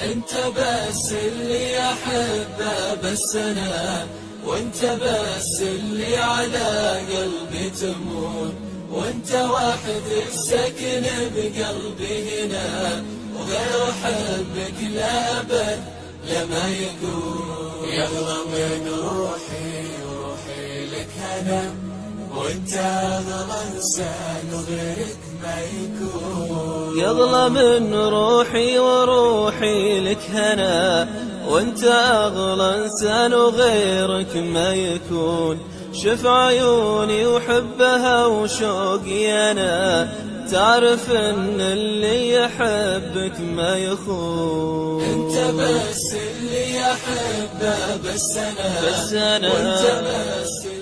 انت بس اللي احبه بس انا، وانت بس اللي على قلبي تمون، وانت واحد السكن بقلبي هنا، وغير حبك لا ابد لما يكون. يغلى من روحي وروحي لك انا، وانت اغلى انسان وغيرك ما يكون. يغلى من روحي وروحي لك هنا، وانت اغلى انسان وغيرك ما يكون. شف عيوني وحبها وشوقي انا، تعرف ان اللي يحبك ما يخون. انت بس اللي احبه بس انا، بس أنا وانت بس